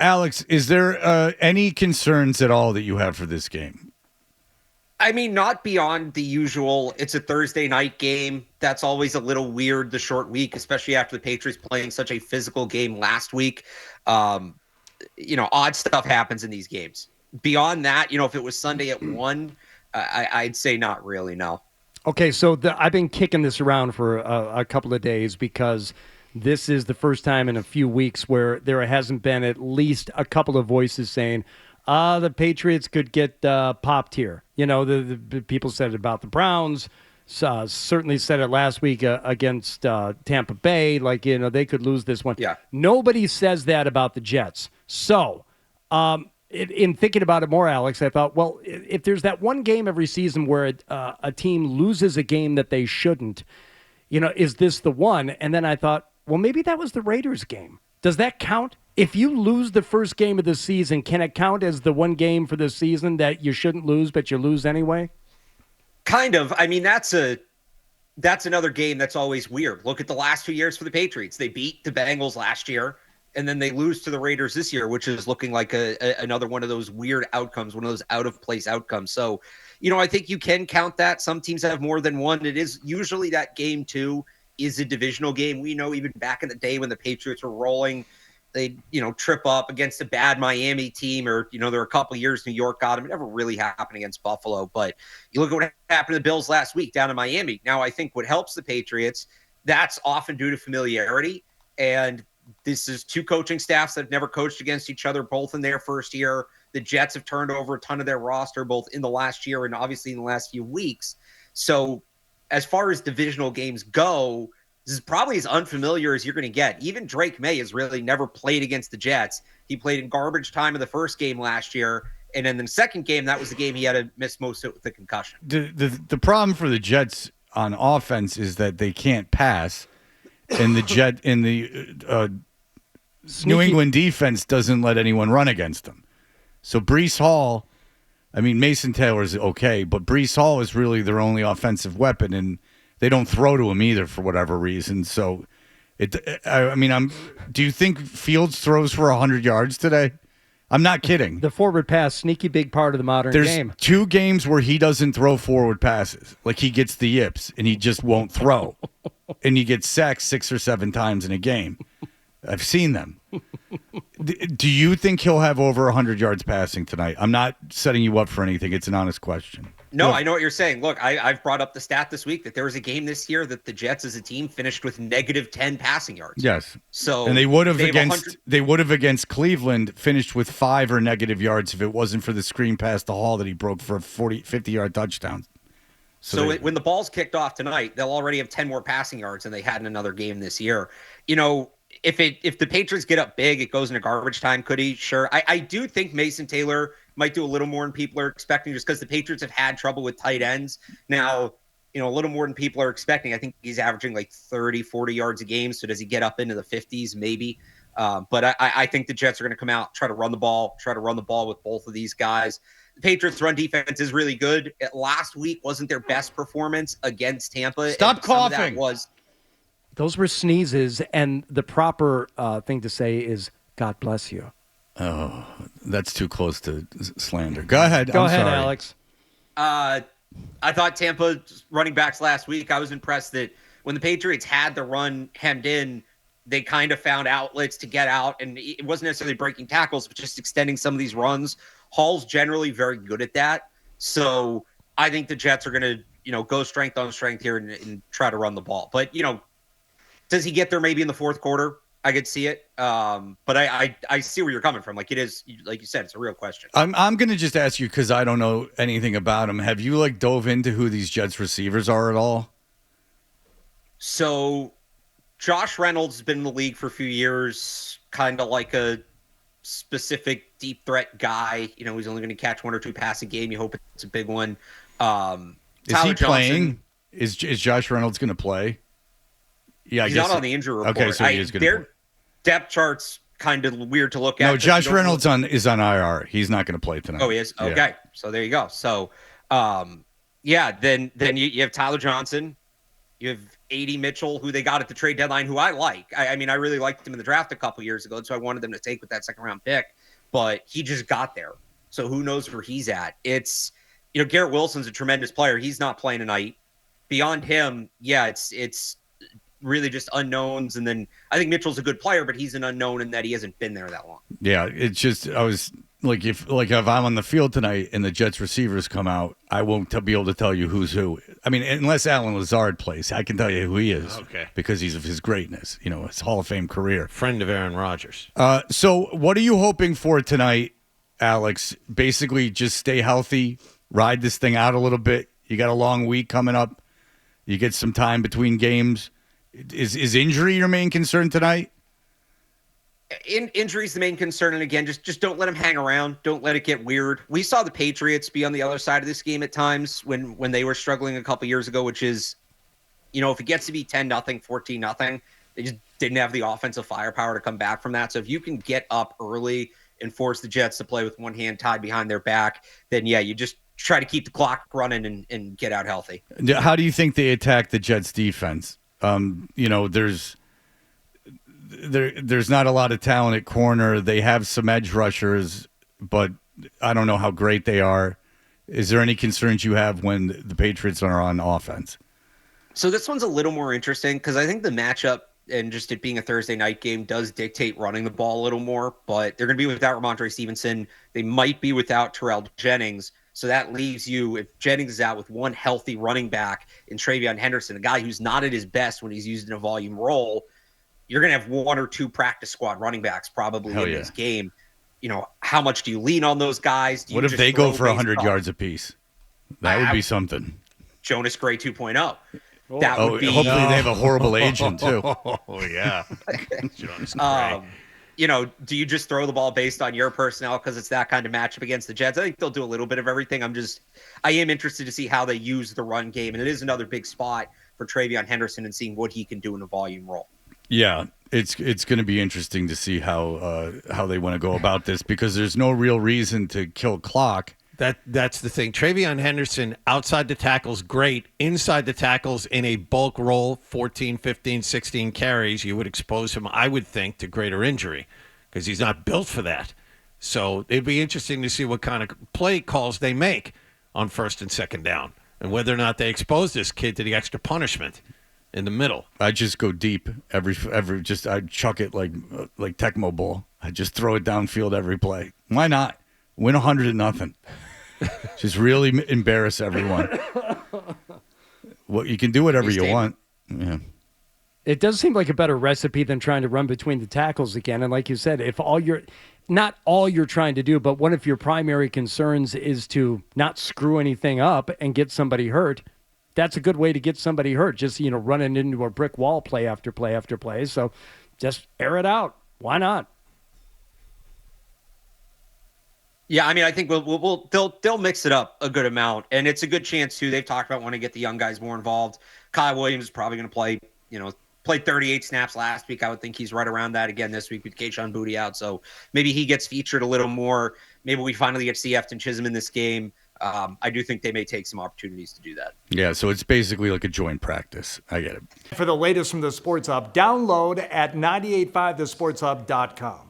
Alex, is there any concerns at all that you have for this game? I mean, not beyond the usual. It's a Thursday night game. That's always a little weird, the short week, especially after the Patriots playing such a physical game last week. Odd stuff happens in these games. Beyond that, if it was Sunday at 1, I'd say not really, no. Okay, so I've been kicking this around for a couple of days because this is the first time in a few weeks where there hasn't been at least a couple of voices saying, the Patriots could get popped here. The people said it about the Browns. Certainly said it last week against Tampa Bay. They could lose this one. Yeah. Nobody says that about the Jets. So, in thinking about it more, Alex, I thought, well, if there's that one game every season where a team loses a game that they shouldn't, is this the one? And then I thought, well, maybe that was the Raiders game. Does that count? If you lose the first game of the season, can it count as the one game for the season that you shouldn't lose, but you lose anyway? Kind of. I mean, that's another game that's always weird. Look at the last 2 years for the Patriots. They beat the Bengals last year, and then they lose to the Raiders this year, which is looking like another one of those weird outcomes, one of those out-of-place outcomes. So, I think you can count that. Some teams have more than one. It is usually that game, too, is a divisional game. We know even back in the day when the Patriots were rolling, they, trip up against a bad Miami team, or, there were a couple of years New York got them. It never really happened against Buffalo. But you look at what happened to the Bills last week down in Miami. Now, I think what helps the Patriots, that's often due to familiarity. And this is two coaching staffs that have never coached against each other, both in their first year. The Jets have turned over a ton of their roster, both in the last year and obviously in the last few weeks. So as far as divisional games go, this is probably as unfamiliar as you're going to get. Even Drake May has really never played against the Jets. He played in garbage time in the first game last year. And then the second game, that was the game he had to miss most of it with the concussion. The problem for the Jets on offense is that they can't pass. And the New England defense doesn't let anyone run against them. So Breece Hall, Mason Taylor's okay, but Breece Hall is really their only offensive weapon, and they don't throw to him either for whatever reason. So, do you think Fields throws for 100 yards today? I'm not kidding. The forward pass, sneaky big part of the modern game. There's 2 games where he doesn't throw forward passes. Like he gets the yips and he just won't throw. And he gets sacked 6 or 7 times in a game. I've seen them. Do you think he'll have over 100 yards passing tonight? I'm not setting you up for anything. It's an honest question. No, Look, I know what you're saying. Look, I've brought up the stat this week that there was a game this year that the Jets as a team finished with negative 10 passing yards. Yes. So and they would have against Cleveland finished with 5 or negative yards if it wasn't for the screen pass to Hall that he broke for a 50-yard touchdown. So when the ball's kicked off tonight, they'll already have 10 more passing yards than they had in another game this year. If the Patriots get up big, it goes into garbage time. Could he? Sure. I do think Mason Taylor might do a little more than people are expecting, just because the Patriots have had trouble with tight ends. Now, a little more than people are expecting. I think he's averaging like 30, 40 yards a game. So does he get up into the 50s? Maybe. But I think the Jets are going to come out, try to run the ball with both of these guys. The Patriots' run defense is really good. Last week wasn't their best performance against Tampa. Stop coughing. Those were sneezes, and the proper thing to say is, God bless you. Oh, that's too close to slander. Go ahead. Go I'm ahead, sorry. Alex. I thought Tampa running backs last week, I was impressed that when the Patriots had the run hemmed in, they kind of found outlets to get out, and it wasn't necessarily breaking tackles, but just extending some of these runs. Hall's generally very good at that. So I think the Jets are going to, go strength on strength here and try to run the ball. But, does he get there maybe in the fourth quarter? I could see it. But I see where you're coming from. Like, it is, like you said, it's a real question. I'm going to just ask you, because I don't know anything about him. Have you dove into who these Jets receivers are at all? So Josh Reynolds has been in the league for a few years, kind of like a specific deep threat guy. He's only going to catch 1 or 2 passes a game. You hope it's a big one. Is he playing? Is Josh Reynolds going to play? Yeah, he's not on the injury report. Okay, so he is going to play. Their depth chart's kind of weird to look at. No, Josh Reynolds is on IR. He's not going to play tonight. Oh, he is? Okay. Yeah. So there you go. So, then you have Tyler Johnson. You have 80 Mitchell, who they got at the trade deadline, who I like. I mean, I really liked him in the draft a couple years ago, so I wanted them to take with that second round pick, but he just got there. So who knows where he's at? It's, Garrett Wilson's a tremendous player. He's not playing tonight. Beyond him, yeah, it's really just unknowns. And then I think Mitchell's a good player, but he's an unknown in that he hasn't been there that long. Yeah, it's just, I was like, if I'm on the field tonight and the Jets receivers come out, I won't be able to tell you who's who. I mean, unless Alan Lazard plays, I can tell you who he is. Okay. Because he's of his greatness, his Hall of Fame career. Friend of Aaron Rodgers. So what are you hoping for tonight, Alex? Basically just stay healthy, ride this thing out a little bit. You got a long week coming up. You get some time between games. Is injury your main concern tonight? Injury's the main concern, and again, just don't let him hang around. Don't let it get weird. We saw the Patriots be on the other side of this game at times when they were struggling a couple years ago, which is, if it gets to be 10-0, 14-0, they just didn't have the offensive firepower to come back from that. So if you can get up early and force the Jets to play with one hand tied behind their back, then yeah, you just try to keep the clock running and get out healthy. How do you think they attack the Jets defense? There's not a lot of talent at corner. They have some edge rushers, but I don't know how great they are. Is there any concerns you have when the Patriots are on offense? So this one's a little more interesting because I think the matchup and just it being a Thursday night game does dictate running the ball a little more, but they're going to be without Ramondre Stevenson. They might be without Terrell Jennings. So that leaves you, if Jennings is out, with one healthy running back in Travion Henderson, a guy who's not at his best when he's used in a volume role. You're going to have one or two practice squad running backs probably in this game. How much do you lean on those guys? What if they go for 100 yards apiece? That would be something. Jonas Gray 2.0. That would be. Hopefully they have a horrible agent too. Oh yeah. Jonas Gray. Do you just throw the ball based on your personnel because it's that kind of matchup against the Jets? I think they'll do a little bit of everything. I am interested to see how they use the run game, and it is another big spot for Travion Henderson and seeing what he can do in a volume role. Yeah, it's going to be interesting to see how they want to go about this because there's no real reason to kill clock. That's the thing. Travion Henderson, outside the tackles, great. Inside the tackles, in a bulk role, 14, 15, 16 carries, you would expose him, I would think, to greater injury because he's not built for that. So it'd be interesting to see what kind of play calls they make on first and second down and whether or not they expose this kid to the extra punishment in the middle. I just go deep I chuck it like Tecmo Bowl. I just throw it downfield every play. Why not? Win 100-0. Just really embarrass everyone. Well, you can do whatever you want. Yeah. It does seem like a better recipe than trying to run between the tackles again. And like you said, if not all you're trying to do, but one of your primary concerns is to not screw anything up and get somebody hurt, that's a good way to get somebody hurt. Just, running into a brick wall play after play after play. So just air it out. Why not? Yeah, I think they'll mix it up a good amount, and it's a good chance too. They've talked about wanting to get the young guys more involved. Kyle Williams is probably going to play, played 38 snaps last week. I would think he's right around that again this week with Kayshon Boutte out. So maybe he gets featured a little more. Maybe we finally get to see Efton Chisholm in this game. I do think they may take some opportunities to do that. Yeah, so it's basically like a joint practice. I get it. For the latest from the Sports Hub, download at 985thesportshub.com.